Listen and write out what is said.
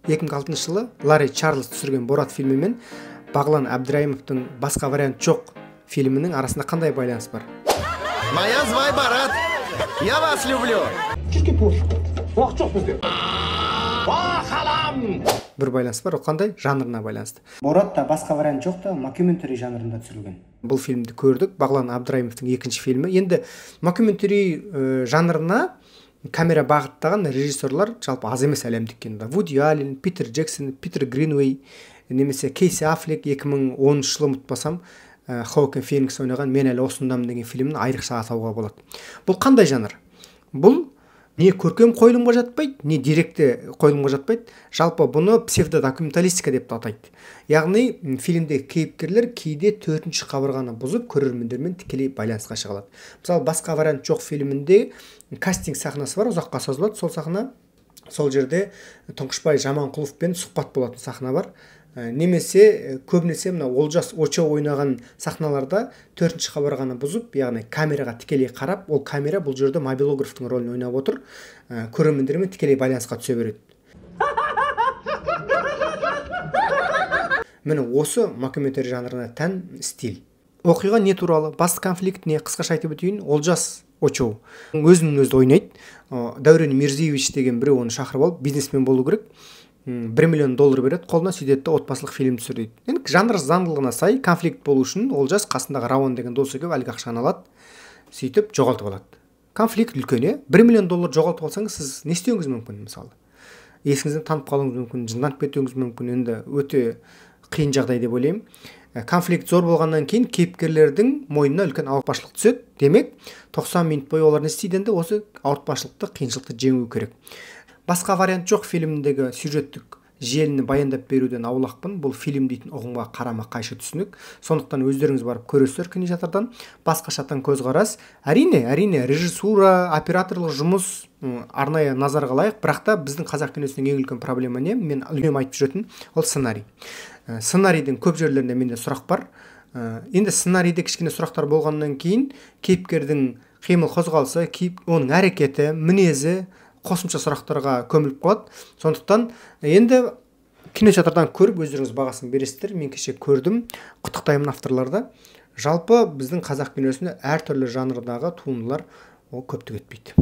2006 жылы Ларри Чарльз түсірген Борат фильмі мен Бағлан Әбдірайымовтың Басқа вариант жоқ фильмінің арасында қандай байланыс бар? Моя звай Барат. Я вас люблю. Бір байланыс бар, ол қандай? Жанрына байланысты. Борат та Басқа вариант жоқ та мокюментари жанрында түсірілген. Бұл фильмді көрдік, Бағлан Әбдірайымовтың екінші фильмі. Енді мокюментари жанрына камера бағыттаған режиссерлар жалпы аз емес әлемдік кинода. Вуди Аллен, Питер Джексон, Питер Гринвей, немесе Кейси Аффлек 2010 жылы ұмытпасам, Хоакин Феникс ойнаған Мен әлі осындамын деген фильмін айрықша атауға болады. Бұл қандай жанр? Бұл не көркем қойылымға жатпайды, не деректі қойылымға жатпайды. Жалпы бұны псевдодокументалистика деп атайды. Яғни фильмдегі кейіпкерлер кейде төртінші қабырғаны бұзып, көрермендермен тікелей байланысқа шыға алады. Мысалы, Басқа вариант жоқ фильмінде кастинг сахнасы бар, ұзаққа созылады. Сол сахна, сол жерде Тұңғышбай Жаманқұловпен сұхбат болатын сахна бар. Немесе көбінесе мына Олжас Очо ойнаған сахналарда төртінші қабырғаны бұзып, яғни камераға тікелей қарап, ол камера бұл жерде мобилографтың рөлін ойнап отыр, көрермендермен тікелей байланысқа түсе береді. Міне осы мокюментари жанрына тән стиль. Оқиға не туралы? Басты конфликт не? Қысқаша айтып өтейін. Олжас Очо өзінің өзі ойнайды. Дәурен Мирзиевич деген біреу оны шақырып алып, бизнесмен болу керек. $1 миллион береді, қолына сөйтеді, отбасылық фильм түсіреді. Енді жанр заңдылығына сай конфликт болу үшін Олжас қасындағы Рауан деген досы келіп әлгі ақшаны алады, сөйтіп жоғалтып алады. Конфликт үлкен, $1 миллион жоғалтып алсаңыз, сіз не істеуіңіз мүмкін, мысалы? Есіңізден танып қалуыңыз мүмкін, жынданып кетуіңіз мүмкін, енді өте қиын жағдай деп ойлаймын. Конфликт зор болғаннан кейін кейіпкерлердің мойнына үлкен ауыртпашылық түседі. Демек, 90 минут бойы олар не істейді, енді осы ауыртпашылықты, қиыншылықты жеңу керек. Басқа вариант жоқ фильміндегі сюжеттік желіні баяндап беруден аулақпын. Бұл фильм дейтін ұғымға қарама қайшы түсінік. Сондықтан өздеріңіз барып көресіздер кинотеатрдан. Басқашадан көзқарас. Әрине, режиссура, операторлық жұмыс арнайы назарға лайық, бірақ та біздің қазақ киносының ең үлкен проблема не? Мен үнемі айтып жүретін, ол сценарий. Сценарийдің көп жерлерінде менде сұрақ бар. Енді сценарийде кішкене сұрақтар болғаннан кейін кейіпкердің қимыл қозғалысы, оның әрекеті, мінезі қосымша сұрақтарға көміліп қалады. Сондықтан енді кинотеатрдан көріп өздеріңіз бағасын бересіздер. Мен кеше көрдім, құттықтаймын авторларды. Жалпы біздің қазақ киносында әртүрлі жанрдағы туындылар ол көптік етпейді.